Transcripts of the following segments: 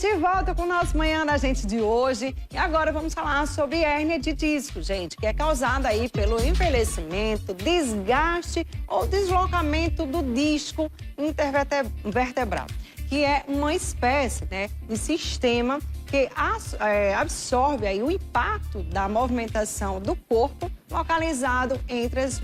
De volta com o nosso Manhã da Gente de hoje. E agora vamos falar sobre hérnia de disco, gente, que é causada aí pelo envelhecimento, desgaste ou deslocamento do disco intervertebral, que é uma espécie, de sistema que absorve aí o impacto da movimentação do corpo localizado entre as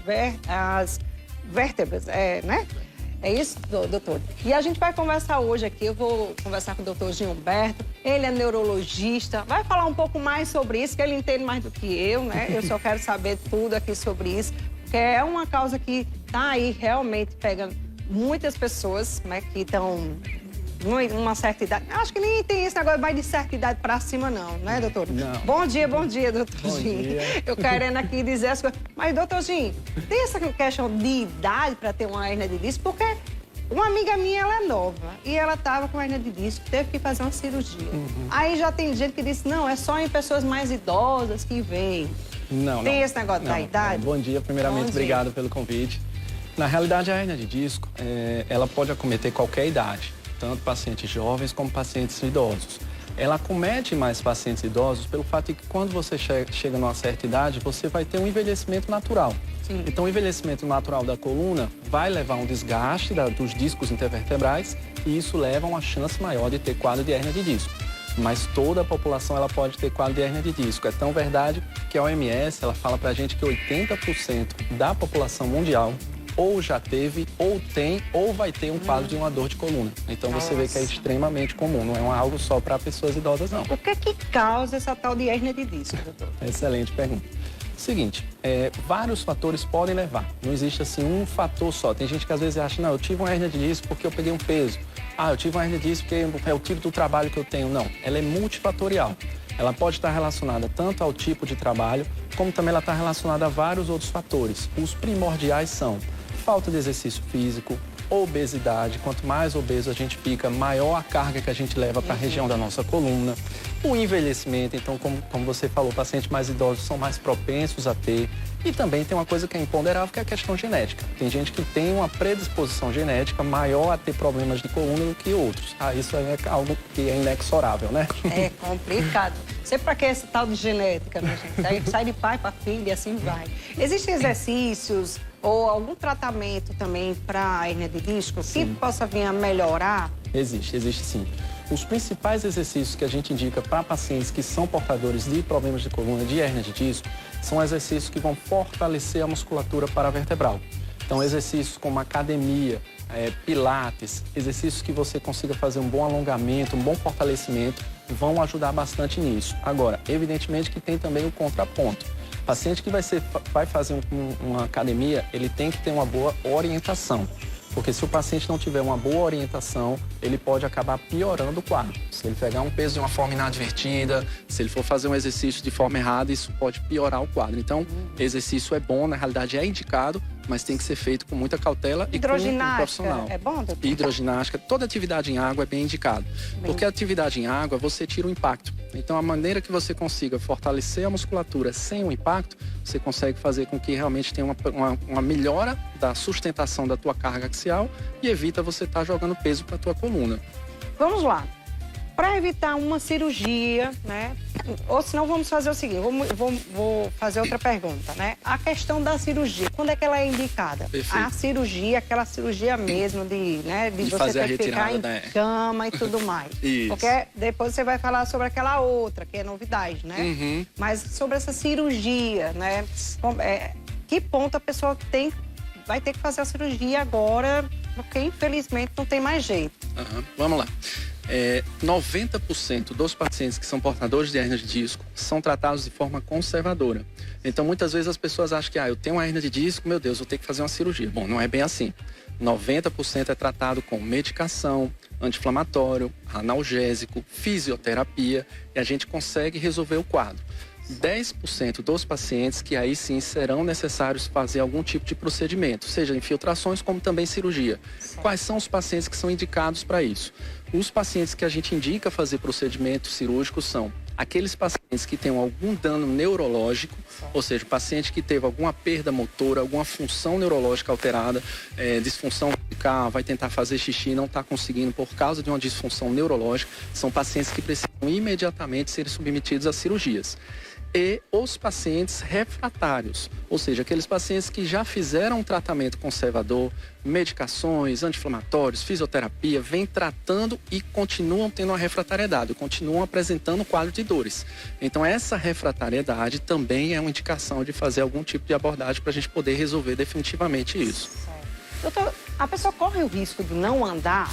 vértebras, É isso, doutor? E a gente vai conversar hoje aqui, eu vou conversar com o doutor Gilberto, ele é neurologista, vai falar um pouco mais sobre isso, que ele entende mais do que eu, né? Eu só quero saber tudo aqui sobre isso, porque é uma causa que tá aí realmente pegando muitas pessoas, né, que estão numa certa idade. Acho que nem tem esse negócio mais de certa idade pra cima, não, né, doutor? Não. Bom dia, doutor Bom Gim. dia. Eu querendo aqui dizer as coisas. Mas, doutor Gim, tem essa questão de idade pra ter uma hérnia de disco? Porque uma amiga minha, ela é nova e ela tava com hérnia de disco, teve que fazer uma cirurgia. Aí já tem gente que disse, não, é só em pessoas mais idosas que vem. Não. Tem esse negócio da idade? Bom dia, primeiramente, obrigado pelo convite. Na realidade, a hérnia de disco, ela pode acometer qualquer idade, tanto pacientes jovens como pacientes idosos. Ela acomete mais pacientes idosos pelo fato de que quando você chega numa certa idade, você vai ter um envelhecimento natural. Sim. Então, o envelhecimento natural da coluna vai levar a um desgaste dos discos intervertebrais e isso leva a uma chance maior de ter quadro de hérnia de disco. Mas toda a população ela pode ter quadro de hérnia de disco. É tão verdade que a OMS ela fala pra gente que 80% da população mundial ou já teve, ou tem, ou vai ter um quadro de uma dor de coluna. Então você vê que é extremamente comum, não é algo só para pessoas idosas, não. O que é que causa essa tal de hérnia de disco, doutor? Excelente pergunta. Seguinte, vários fatores podem levar. Não existe assim um fator só. Tem gente que às vezes acha, não, eu tive uma hérnia de disco porque eu peguei um peso. Ah, eu tive uma hérnia de disco porque é o tipo do trabalho que eu tenho. Não, ela é multifatorial. Ela pode estar relacionada tanto ao tipo de trabalho, como também ela está relacionada a vários outros fatores. Os primordiais são falta de exercício físico, obesidade. Quanto mais obeso a gente fica, maior a carga que a gente leva para a região da nossa coluna. O envelhecimento, então, como você falou, pacientes mais idosos são mais propensos a ter. E também tem uma coisa que é imponderável, que é a questão genética. Tem gente que tem uma predisposição genética maior a ter problemas de coluna do que outros. Isso é algo que é inexorável, né? É complicado. Sei pra que esse tal de genética, né, gente? Sai de pai para filho e assim vai. Existem exercícios ou algum tratamento também para hérnia de disco que possa vir a melhorar? Existe sim. Os principais exercícios que a gente indica para pacientes que são portadores de problemas de coluna, de hérnia de disco, são exercícios que vão fortalecer a musculatura paravertebral. Então, exercícios como academia, pilates, exercícios que você consiga fazer um bom alongamento, um bom fortalecimento, vão ajudar bastante nisso. Agora, evidentemente que tem também o contraponto. O paciente que vai fazer uma academia, ele tem que ter uma boa orientação. Porque se o paciente não tiver uma boa orientação, ele pode acabar piorando o quadro. Se ele pegar um peso de uma forma inadvertida, se ele for fazer um exercício de forma errada, isso pode piorar o quadro. Então, exercício é bom, na realidade é indicado, mas tem que ser feito com muita cautela e com um profissional. É bom, doutor? Hidroginástica, toda atividade em água é bem indicado. Porque a atividade em água, você tira o impacto. Então, a maneira que você consiga fortalecer a musculatura sem o impacto, você consegue fazer com que realmente tenha uma melhora da sustentação da tua carga axial e evita você estar jogando peso para a tua coluna. Vamos lá. Para evitar uma cirurgia, né? Ou senão vamos fazer o seguinte, vou fazer outra pergunta, né? A questão da cirurgia, quando é que ela é indicada? Perfeito. A cirurgia, aquela cirurgia mesmo de você fazer ter que ficar em cama e tudo mais. Isso. Porque depois você vai falar sobre aquela outra, que é novidade, né? Mas sobre essa cirurgia, né? Que ponto a pessoa vai ter que fazer a cirurgia agora, porque infelizmente não tem mais jeito. Vamos lá. 90% dos pacientes que são portadores de hérnia de disco são tratados de forma conservadora. Então, muitas vezes as pessoas acham que eu tenho uma hérnia de disco, meu Deus, vou ter que fazer uma cirurgia. Bom, não é bem assim. 90% é tratado com medicação, anti-inflamatório, analgésico, fisioterapia e a gente consegue resolver o quadro. 10% dos pacientes que aí sim serão necessários fazer algum tipo de procedimento, seja infiltrações como também cirurgia. Quais são os pacientes que são indicados para isso? Os pacientes que a gente indica fazer procedimentos cirúrgicos são aqueles pacientes que tenham algum dano neurológico, ou seja, o paciente que teve alguma perda motora, alguma função neurológica alterada, disfunção musical, vai tentar fazer xixi e não está conseguindo por causa de uma disfunção neurológica, são pacientes que precisam imediatamente ser submetidos a cirurgias. E os pacientes refratários, ou seja, aqueles pacientes que já fizeram um tratamento conservador, medicações, anti-inflamatórios, fisioterapia, vêm tratando e continuam tendo uma refratariedade, continuam apresentando um quadro de dores. Então, essa refratariedade também é uma indicação de fazer algum tipo de abordagem para a gente poder resolver definitivamente isso. Doutor, a pessoa corre o risco de não andar,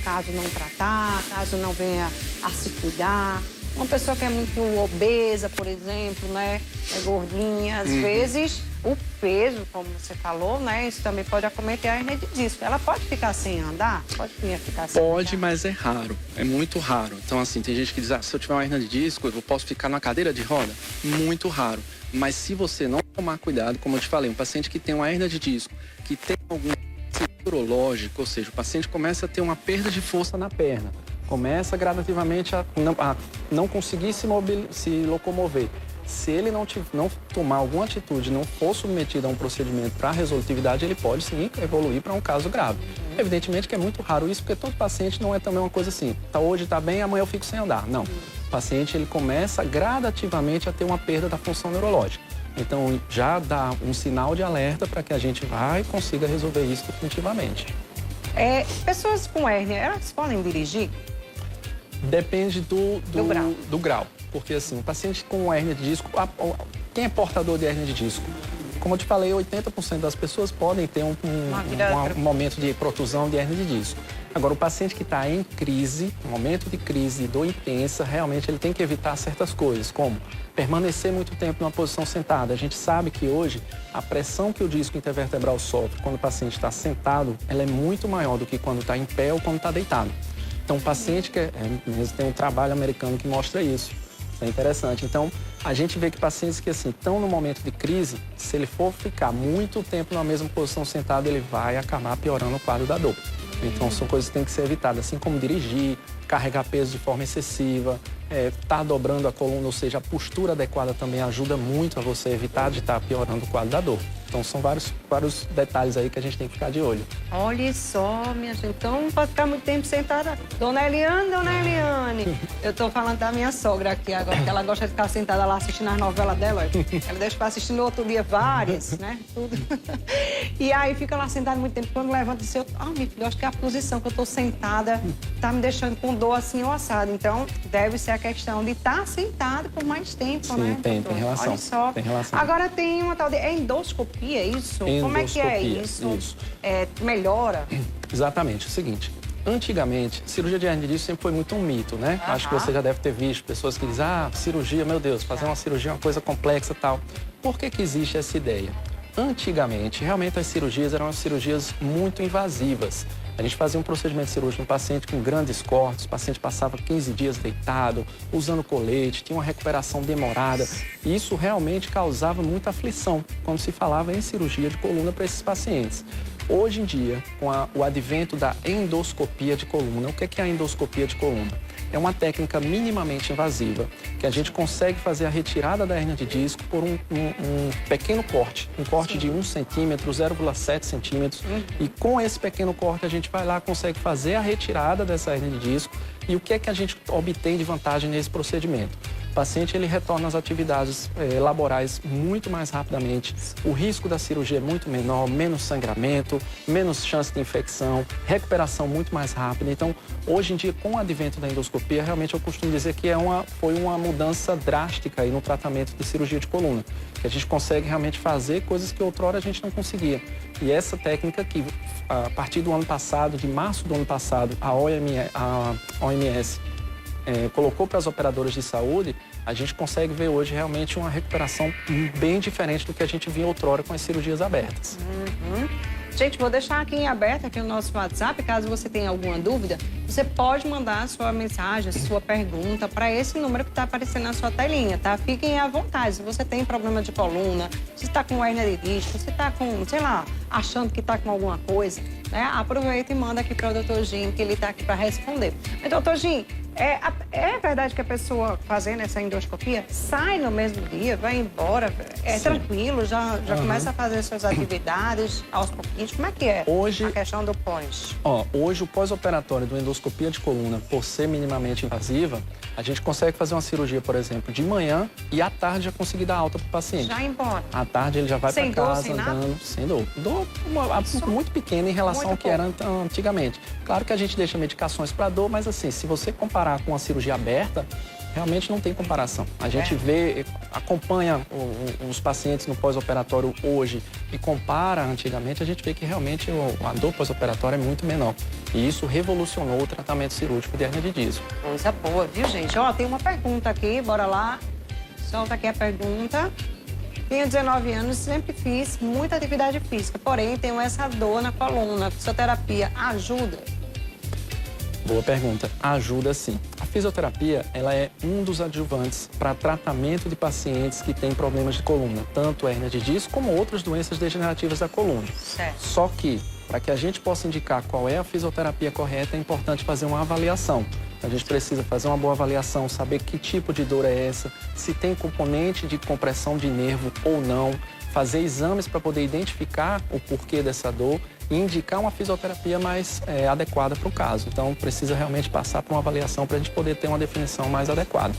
caso não tratar, caso não venha a se cuidar? Uma pessoa que é muito obesa, por exemplo, né? É gordinha, às vezes o peso, como você falou, né? Isso também pode acometer a hernia de disco. Ela pode ficar sem andar? Pode ficar sem Pode, andar? mas é raro. É muito raro. Então, assim, tem gente que diz, se eu tiver uma hernia de disco, eu posso ficar numa cadeira de roda? Muito raro. Mas se você não tomar cuidado, como eu te falei, um paciente que tem uma hernia de disco, que tem algum neurológico, ou seja, o paciente começa a ter uma perda de força na perna, começa gradativamente a não conseguir se locomover. Se ele não tomar alguma atitude, não for submetido a um procedimento para resolutividade, ele pode sim evoluir para um caso grave. Evidentemente que é muito raro isso, porque todo paciente não é também uma coisa assim, hoje está bem, amanhã eu fico sem andar. Não. O paciente ele começa gradativamente a ter uma perda da função neurológica. Então já dá um sinal de alerta para que a gente vá e consiga resolver isso definitivamente. Pessoas com hérnia, elas podem dirigir? Depende do grau. Porque, assim, um paciente com hérnia de disco, quem é portador de hérnia de disco? Como eu te falei, 80% das pessoas podem ter um momento de protusão de hérnia de disco. Agora, o paciente que está em crise, um momento de crise, dor intensa, realmente ele tem que evitar certas coisas, como permanecer muito tempo numa posição sentada. A gente sabe que hoje a pressão que o disco intervertebral sofre quando o paciente está sentado, ela é muito maior do que quando está em pé ou quando está deitado. Então, o paciente tem um trabalho americano que mostra isso. Isso é interessante. Então, a gente vê que pacientes que, assim, estão no momento de crise, se ele for ficar muito tempo na mesma posição sentado, ele vai acabar piorando o quadro da dor. Então, são coisas que têm que ser evitadas, assim como dirigir, carregar peso de forma excessiva, estar dobrando a coluna, ou seja, a postura adequada também ajuda muito a você evitar de estar piorando o quadro da dor. Então, são vários detalhes aí que a gente tem que ficar de olho. Olha só, minha gente. Então, não pode ficar muito tempo sentada. Dona Eliane. Eu tô falando da minha sogra aqui agora, que ela gosta de ficar sentada lá assistindo as novelas dela. Ela deixa pra assistir no outro dia várias, né? Tudo. E aí fica lá sentada muito tempo. Quando levanta, diz, minha filha, acho que a posição que eu tô sentada tá me deixando com dor assim ou assado. Então, deve ser a questão de estar sentada por mais tempo, sim, né? Tem relação. Olha só. Tem relação. Agora tem uma tal de endoscopia, isso? Como é que é isso? Melhora? Exatamente. É o seguinte, antigamente, cirurgia de hernia de disco sempre foi muito um mito, né? Acho que você já deve ter visto pessoas que dizem, cirurgia, meu Deus, fazer uma cirurgia é uma coisa complexa e tal. Por que existe essa ideia? Antigamente, realmente as cirurgias eram cirurgias muito invasivas. A gente fazia um procedimento cirúrgico no paciente com grandes cortes, o paciente passava 15 dias deitado, usando colete, tinha uma recuperação demorada. E isso realmente causava muita aflição quando se falava em cirurgia de coluna para esses pacientes. Hoje em dia, com o advento da endoscopia de coluna, o que é a endoscopia de coluna? É uma técnica minimamente invasiva, que a gente consegue fazer a retirada da hernia de disco por um pequeno corte, um corte de 1 centímetro, 0,7 centímetros. E com esse pequeno corte a gente vai lá, consegue fazer a retirada dessa hernia de disco. E o que é que a gente obtém de vantagem nesse procedimento? O paciente ele retorna às atividades laborais muito mais rapidamente, o risco da cirurgia é muito menor, menos sangramento, menos chance de infecção, recuperação muito mais rápida. Então, hoje em dia, com o advento da endoscopia, realmente eu costumo dizer que foi uma mudança drástica aí no tratamento de cirurgia de coluna, que a gente consegue realmente fazer coisas que outrora a gente não conseguia. E essa técnica que, a partir do ano passado, de março do ano passado, a OMS colocou para as operadoras de saúde, a gente consegue ver hoje realmente uma recuperação bem diferente do que a gente via outrora com as cirurgias abertas. Gente, vou deixar aqui em aberto aqui o nosso WhatsApp, caso você tenha alguma dúvida, você pode mandar a sua mensagem, a sua pergunta para esse número que está aparecendo na sua telinha, tá? Fiquem à vontade. Se você tem problema de coluna, se está com hérnia de disco, se está com, sei lá, achando que está com alguma coisa, né? Aproveita e manda aqui para o Dr. Jim, que ele está aqui para responder. Mas, Dr. Jim, É verdade que a pessoa fazendo essa endoscopia sai no mesmo dia, vai embora, é tranquilo, já começa a fazer suas atividades aos pouquinhos. Como é que é a questão do pós? Hoje o pós-operatório do endoscopia de coluna, por ser minimamente invasiva, a gente consegue fazer uma cirurgia, por exemplo, de manhã e à tarde já conseguir dar alta para o paciente. Já ir embora. À tarde ele já vai para casa andando, sem dor. Dor muito pequena em relação ao que era antigamente. Claro que a gente deixa medicações para dor, mas assim, se você comparar com uma cirurgia aberta, realmente não tem comparação. A gente acompanha os pacientes no pós-operatório hoje e compara antigamente, a gente vê que realmente a dor pós-operatória é muito menor. E isso revolucionou o tratamento cirúrgico de hérnia de disco. Coisa boa, viu, gente? Tem uma pergunta aqui, bora lá. Solta aqui a pergunta. Tenho 19 anos, sempre fiz muita atividade física, porém tenho essa dor na coluna. Fisioterapia ajuda? Boa pergunta. Ajuda sim. A fisioterapia, ela é um dos adjuvantes para tratamento de pacientes que têm problemas de coluna, tanto hérnia de disco como outras doenças degenerativas da coluna. Certo. Só que, para que a gente possa indicar qual é a fisioterapia correta, é importante fazer uma avaliação. A gente precisa fazer uma boa avaliação, saber que tipo de dor é essa, se tem componente de compressão de nervo ou não, fazer exames para poder identificar o porquê dessa dor e indicar uma fisioterapia mais adequada para o caso. Então, precisa realmente passar por uma avaliação para a gente poder ter uma definição mais adequada.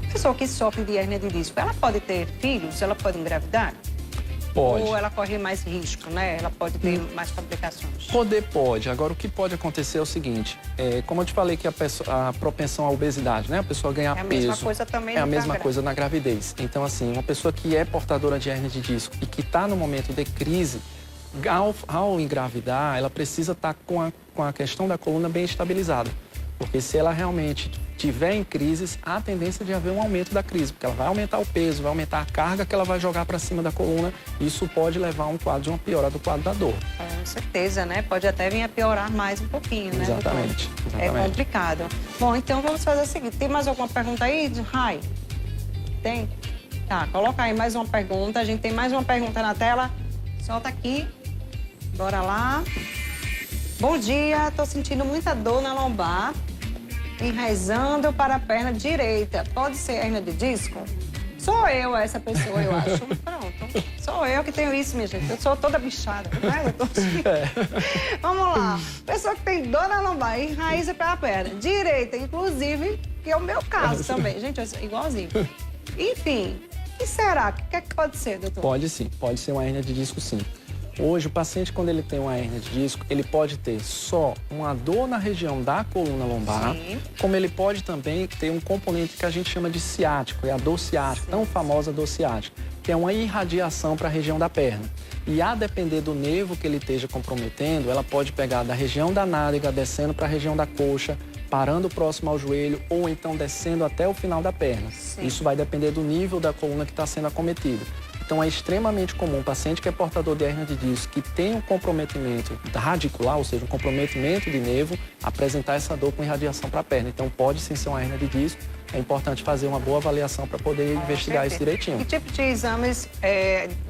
A pessoa que sofre de hérnia de disco, ela pode ter filhos? Ela pode engravidar? Pode. Ou ela corre mais risco, né? Ela pode ter mais complicações? Pode. Agora, o que pode acontecer é o seguinte, como eu te falei que a propensão à obesidade, né? A pessoa ganhar peso. É a mesma coisa também. É a mesma coisa na gravidez. Então, assim, uma pessoa que é portadora de hérnia de disco e que está no momento de crise, ao engravidar, ela precisa estar com a questão da coluna bem estabilizada. Porque se ela realmente tiver em crises, há a tendência de haver um aumento da crise, porque ela vai aumentar o peso, vai aumentar a carga que ela vai jogar para cima da coluna. Isso pode levar a uma piora do quadro da dor. Com certeza, né? Pode até vir a piorar mais um pouquinho, né? Exatamente. É complicado. Bom, então vamos fazer o seguinte. Tem mais alguma pergunta aí, Rai? Tem? Tá, coloca aí mais uma pergunta. A gente tem mais uma pergunta na tela. Solta aqui. Bora lá. Bom dia, tô sentindo muita dor na lombar, enraizando para a perna direita. Pode ser hérnia de disco? Sou eu essa pessoa, eu acho. Pronto. Sou eu que tenho isso, minha gente. Eu sou toda bichada, né? Vamos lá. Pessoa que tem dor na lombar, enraiza para a perna direita, inclusive, que é o meu caso também. Gente, é igualzinho. Enfim, o que será? O que é que pode ser, doutor? Pode sim, pode ser uma hérnia de disco sim. Hoje, o paciente, quando ele tem uma hérnia de disco, ele pode ter só uma dor na região da coluna lombar, como ele pode também ter um componente que a gente chama de ciático, é a dor ciática, tão famosa dor ciática, que é uma irradiação para a região da perna. E a depender do nervo que ele esteja comprometendo, ela pode pegar da região da nádega, descendo para a região da coxa, parando próximo ao joelho ou então descendo até o final da perna. Isso vai depender do nível da coluna que está sendo acometida. Então, é extremamente comum um paciente que é portador de hérnia de disco, que tem um comprometimento radicular, ou seja, um comprometimento de nervo, apresentar essa dor com irradiação para a perna. Então, pode sim ser uma hérnia de disco. É importante fazer uma boa avaliação para poder investigar isso direitinho. Que tipo de exames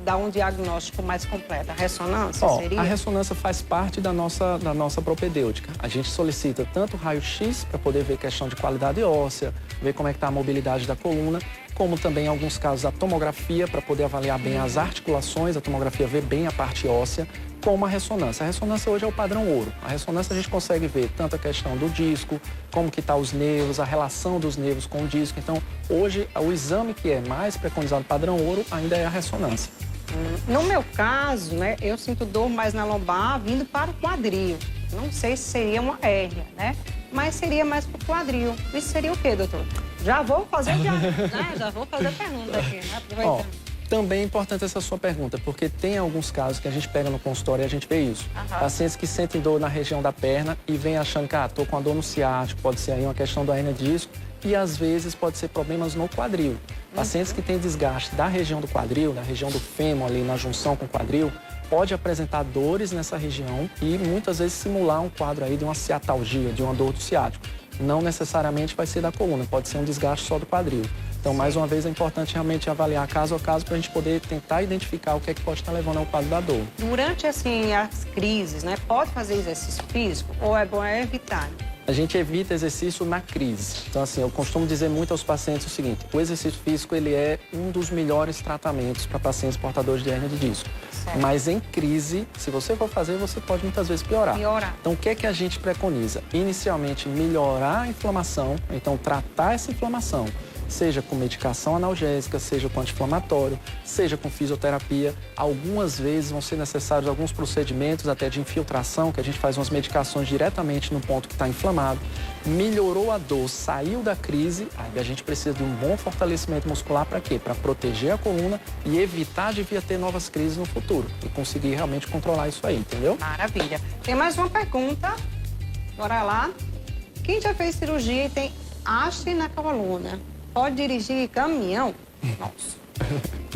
dá um diagnóstico mais completo? A ressonância seria? A ressonância faz parte da nossa propedêutica. A gente solicita tanto raio-x para poder ver questão de qualidade óssea, ver como é que está a mobilidade da coluna, como também, em alguns casos, a tomografia para poder avaliar bem as articulações, a tomografia vê bem a parte óssea, como a ressonância. A ressonância hoje é o padrão ouro. A ressonância a gente consegue ver tanto a questão do disco, como que está os nervos, a relação dos nervos com o disco. Então, hoje, o exame que é mais preconizado padrão ouro ainda é a ressonância. No meu caso, né, eu sinto dor mais na lombar vindo para o quadril. Não sei se seria uma hérnia, né? Mas seria mais para o quadril. Isso seria o quê, doutor? Já vou fazer já vou fazer a pergunta aqui, né? Aproveitando. Também é importante essa sua pergunta, porque tem alguns casos que a gente pega no consultório e a gente vê isso. Pacientes que sentem dor na região da perna e vêm achando que, tô com a dor no ciático, pode ser aí uma questão da hérnia de disco, e às vezes pode ser problemas no quadril. Pacientes que têm desgaste da região do quadril, da região do fêmur ali na junção com o quadril, pode apresentar dores nessa região e muitas vezes simular um quadro aí de uma ciatalgia, de uma dor do ciático. Não necessariamente vai ser da coluna, pode ser um desgaste só do quadril. Então, mais uma vez, é importante realmente avaliar caso a caso para a gente poder tentar identificar o que é que pode estar levando ao quadro da dor. Durante, assim, as crises, né, pode fazer exercício físico ou é bom evitar? a gente evita exercício na crise. Então, assim, eu costumo dizer muito aos pacientes o seguinte: o exercício físico, ele é um dos melhores tratamentos para pacientes portadores de hérnia de disco. Certo. Mas em crise, se você for fazer, você pode muitas vezes piorar. Então, o que é que a gente preconiza? Inicialmente, melhorar a inflamação, então tratar essa inflamação, seja com medicação analgésica, seja com anti-inflamatório, seja com fisioterapia. Algumas vezes vão ser necessários alguns procedimentos até de infiltração, que a gente faz umas medicações diretamente no ponto que está inflamado. Melhorou a dor, saiu da crise, aí a gente precisa de um bom fortalecimento muscular para quê? Para proteger a coluna e evitar de vir a ter novas crises no futuro e conseguir realmente controlar isso aí, entendeu? Maravilha. Tem mais uma pergunta. Bora lá. Quem já fez cirurgia e tem haste na coluna, pode dirigir caminhão? Nossa.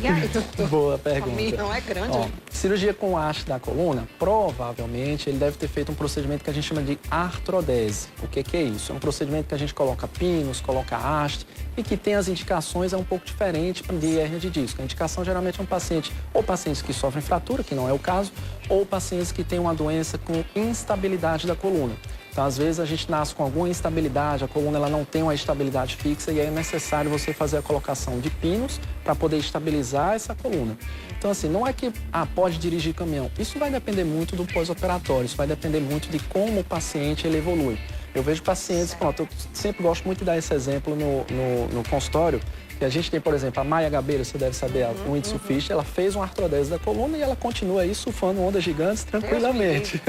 E aí, doutor? Boa pergunta. Caminhão é grande, né? Cirurgia com haste da coluna, provavelmente ele deve ter feito um procedimento que a gente chama de artrodese. O que é isso? É um procedimento que a gente coloca pinos, coloca haste e que tem as indicações um pouco diferentes de hérnia de disco. A indicação geralmente é um paciente, ou pacientes que sofrem fratura, que não é o caso, ou pacientes que têm uma doença com instabilidade da coluna. Então, às vezes, a gente nasce com alguma instabilidade, a coluna ela não tem uma estabilidade fixa e aí é necessário você fazer a colocação de pinos para poder estabilizar essa coluna. Então, assim, não é que pode dirigir caminhão. Isso vai depender muito do pós-operatório, isso vai depender muito de como o paciente ele evolui. Eu vejo pacientes, pronto, eu sempre gosto muito de dar esse exemplo no consultório, que a gente tem, por exemplo, a Maia Gabeira, você deve saber, a windsurfista, ela fez uma artrodese da coluna e ela continua aí surfando ondas gigantes tranquilamente.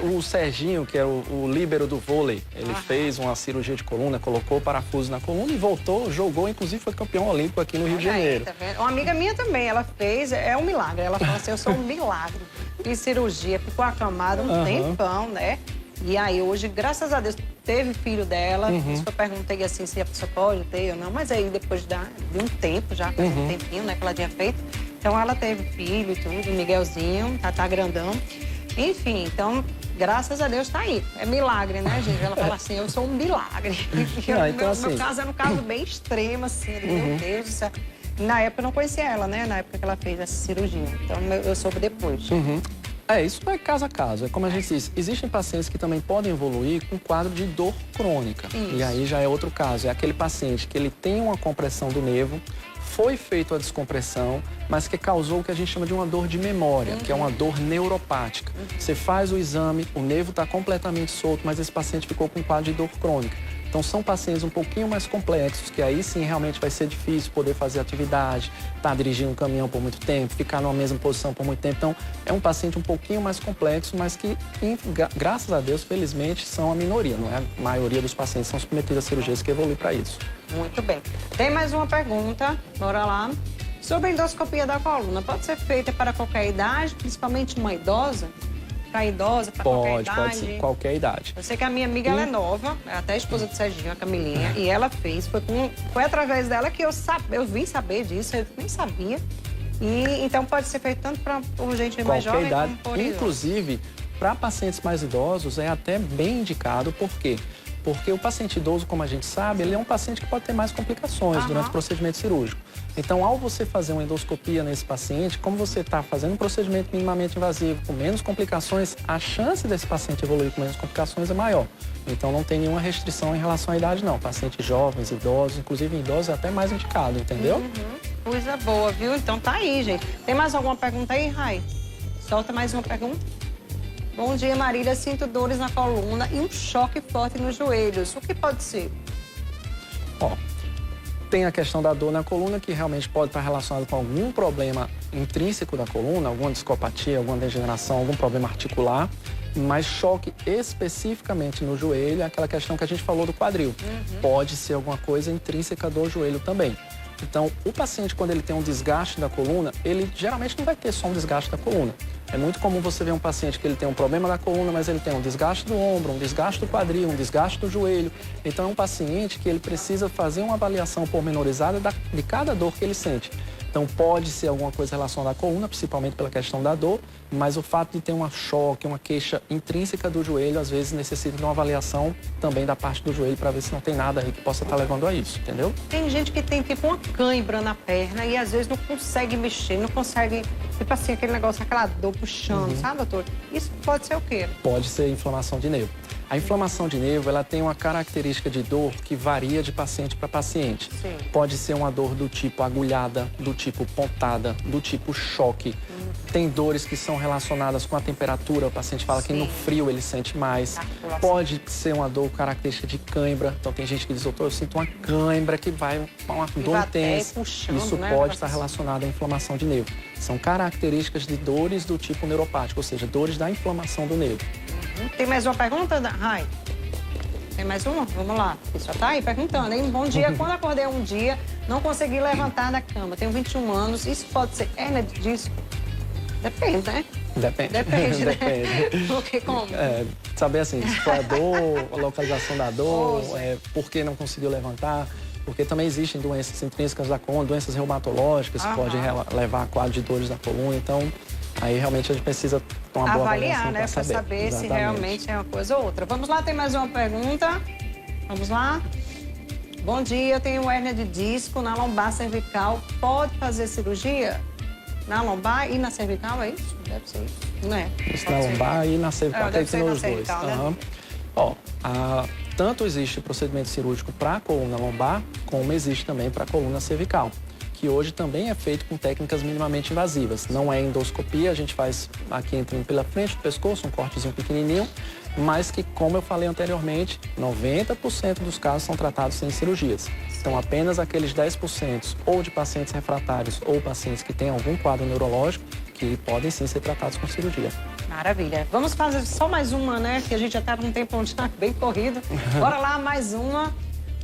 O Serginho, que é o líbero do vôlei, ele fez uma cirurgia de coluna, colocou parafuso na coluna e voltou, jogou, inclusive foi campeão olímpico aqui no Rio de Janeiro. Tá vendo? Uma amiga minha também, ela fez, é um milagre. Ela falou assim, eu sou um milagre. Fiz cirurgia, ficou acamada um tempão, né? E aí, hoje, graças a Deus, teve filho dela. Isso eu perguntei assim se a pessoa pode ter ou não. Mas aí, depois de um tempo, já faz um tempinho, né, que ela tinha feito. Então, ela teve filho e tudo, Miguelzinho, tá grandão. Enfim, então, graças a Deus, tá aí. É milagre, né, gente? Ela fala assim, eu sou um milagre. Meu caso é um caso bem extremo, assim. Meu Deus do céu. Na época, eu não conhecia ela, né? Na época que ela fez essa cirurgia. Então, eu soube depois. Isso é caso a caso. É como a gente diz, existem pacientes que também podem evoluir com quadro de dor crônica. Isso. E aí já é outro caso. É aquele paciente que ele tem uma compressão do nervo, foi feita a descompressão, mas que causou o que a gente chama de uma dor de memória, que é uma dor neuropática. Você faz o exame, o nervo está completamente solto, mas esse paciente ficou com um quadro de dor crônica. Então, são pacientes um pouquinho mais complexos, que aí sim realmente vai ser difícil poder fazer atividade, estar dirigindo um caminhão por muito tempo, ficar numa mesma posição por muito tempo. Então, é um paciente um pouquinho mais complexo, mas que, graças a Deus, felizmente, são a minoria, não é? A maioria dos pacientes são submetidos a cirurgias que evoluem para isso. Muito bem. Tem mais uma pergunta, bora lá. Sobre a endoscopia da coluna, pode ser feita para qualquer idade, principalmente uma idosa? Para idosa, para qualquer idade? Pode ser, qualquer idade. Eu sei que a minha amiga, ela é nova, é até a esposa do Serginho, a Camilinha, e ela fez, foi através dela que eu vim saber disso, eu nem sabia. E então pode ser feito tanto por gente mais jovem como por idosos. Inclusive, para pacientes mais idosos é até bem indicado, por quê? Porque o paciente idoso, como a gente sabe, ele é um paciente que pode ter mais complicações durante o procedimento cirúrgico. Então, ao você fazer uma endoscopia nesse paciente, como você está fazendo um procedimento minimamente invasivo, com menos complicações, a chance desse paciente evoluir com menos complicações é maior. Então, não tem nenhuma restrição em relação à idade, não. Pacientes jovens, idosos, inclusive idosos, é até mais indicado, entendeu? Coisa boa, viu? Então, tá aí, gente. Tem mais alguma pergunta aí, Rai? Solta mais uma pergunta. Bom dia, Marília. Sinto dores na coluna e um choque forte nos joelhos. O que pode ser? Tem a questão da dor na coluna, que realmente pode estar relacionado com algum problema intrínseco da coluna, alguma discopatia, alguma degeneração, algum problema articular, mas choque especificamente no joelho é aquela questão que a gente falou do quadril. Pode ser alguma coisa intrínseca do joelho também. Então, o paciente, quando ele tem um desgaste da coluna, ele geralmente não vai ter só um desgaste da coluna. É muito comum você ver um paciente que ele tem um problema da coluna, mas ele tem um desgaste do ombro, um desgaste do quadril, um desgaste do joelho. Então, é um paciente que ele precisa fazer uma avaliação pormenorizada de cada dor que ele sente. Então, pode ser alguma coisa relacionada à coluna, principalmente pela questão da dor, mas o fato de ter um choque, uma queixa intrínseca do joelho, às vezes necessita de uma avaliação também da parte do joelho para ver se não tem nada aí que possa estar levando a isso, entendeu? Tem gente que tem tipo uma cãibra na perna e às vezes não consegue mexer, não consegue, tipo assim, aquele negócio, aquela dor puxando, sabe, doutor? Isso pode ser o quê? Pode ser inflamação de nervo. A inflamação de nervo, ela tem uma característica de dor que varia de paciente para paciente. Sim. Pode ser uma dor do tipo agulhada, do tipo pontada, do tipo choque. Tem dores que são relacionadas com a temperatura. O paciente fala que no frio ele sente mais. Pode ser uma dor característica de cãibra. Então tem gente que diz, doutor, eu sinto uma cãibra que vai uma dor intensa. Puxando, isso né? pode estar relacionado à inflamação de nervo. São características de dores do tipo neuropático, ou seja, dores da inflamação do nervo. Tem mais uma pergunta, Rai? Tem mais uma? Vamos lá. Você já tá aí perguntando, hein? Bom dia. Quando acordei um dia, não consegui levantar da cama. Tenho 21 anos. Isso pode ser hérnia de disco? Depende, né? Depende. Depende, né? Depende. Porque como? Saber assim, se foi a dor, a localização da dor, por que não conseguiu levantar. Porque também existem doenças intrínsecas da coluna, doenças reumatológicas que podem levar a quadro de dores da coluna. Então, aí realmente a gente precisa tomar uma boa avaliação, né? Para saber se realmente é uma coisa ou outra. Vamos lá, tem mais uma pergunta. Vamos lá. Bom dia, eu tenho hérnia de disco na lombar cervical. Pode fazer cirurgia? Na lombar e na cervical, é isso? Deve ser isso, não é? Isso na lombar e na cervical, deve ser nos na cervical, dois. Né? Tanto existe procedimento cirúrgico para a coluna lombar, como existe também para a coluna cervical, que hoje também é feito com técnicas minimamente invasivas. Não é endoscopia, a gente faz aqui entrando pela frente do pescoço, um cortezinho pequenininho, mas que, como eu falei anteriormente, 90% dos casos são tratados sem cirurgias. Então, apenas aqueles 10% ou de pacientes refratários ou pacientes que têm algum quadro neurológico que podem sim ser tratados com cirurgia. Maravilha. Vamos fazer só mais uma, né? Que a gente já está com um tempo bem corrido. Bora lá, mais uma.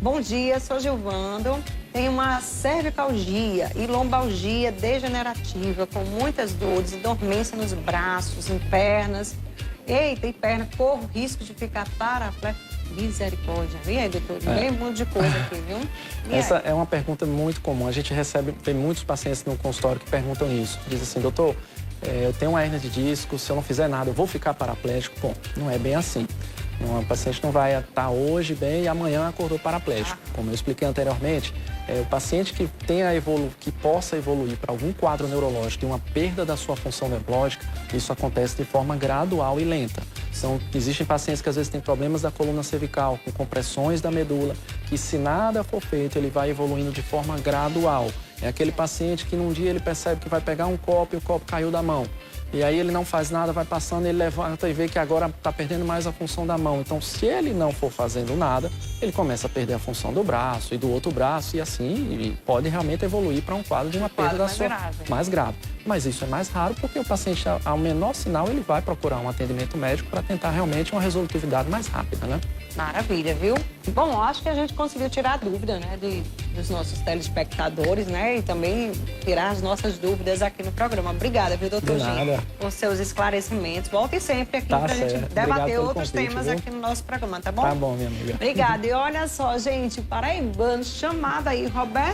Bom dia, sou Gilvando. Tenho uma cervicalgia e lombalgia degenerativa, com muitas dores e dormência nos braços, em pernas. Eita, e perna, corro risco de ficar paraplégico. Misericórdia. E aí, doutor? Tem um monte de coisa aqui, viu? Essa é uma pergunta muito comum. A gente tem muitos pacientes no consultório que perguntam isso. Diz assim, doutor, eu tenho uma hérnia de disco, se eu não fizer nada, eu vou ficar paraplégico? Bom, não é bem assim. O paciente não vai estar hoje bem e amanhã acordou paraplégico. Como eu expliquei anteriormente, o paciente que que possa evoluir para algum quadro neurológico e uma perda da sua função neurológica, isso acontece de forma gradual e lenta. Existem pacientes que às vezes têm problemas da coluna cervical, com compressões da medula, que se nada for feito, ele vai evoluindo de forma gradual. É aquele paciente que num dia ele percebe que vai pegar um copo e o copo caiu da mão. E aí ele não faz nada, vai passando, ele levanta e vê que agora está perdendo mais a função da mão. Então, se ele não for fazendo nada, ele começa a perder a função do braço e do outro braço e assim, e pode realmente evoluir para um quadro de uma perda da sua mais grave. Mas isso é mais raro porque o paciente, ao menor sinal, ele vai procurar um atendimento médico para tentar realmente uma resolutividade mais rápida, né? Maravilha, viu? Bom, acho que a gente conseguiu tirar a dúvida, né, dos nossos telespectadores, né, e também tirar as nossas dúvidas aqui no programa. Obrigada, viu, doutor Gil, por seus esclarecimentos. Volte sempre aqui para a gente debater outros temas aqui no nosso programa, tá bom? Tá bom, minha amiga. Obrigada. E olha só, gente, paraibano, chamada aí, Roberto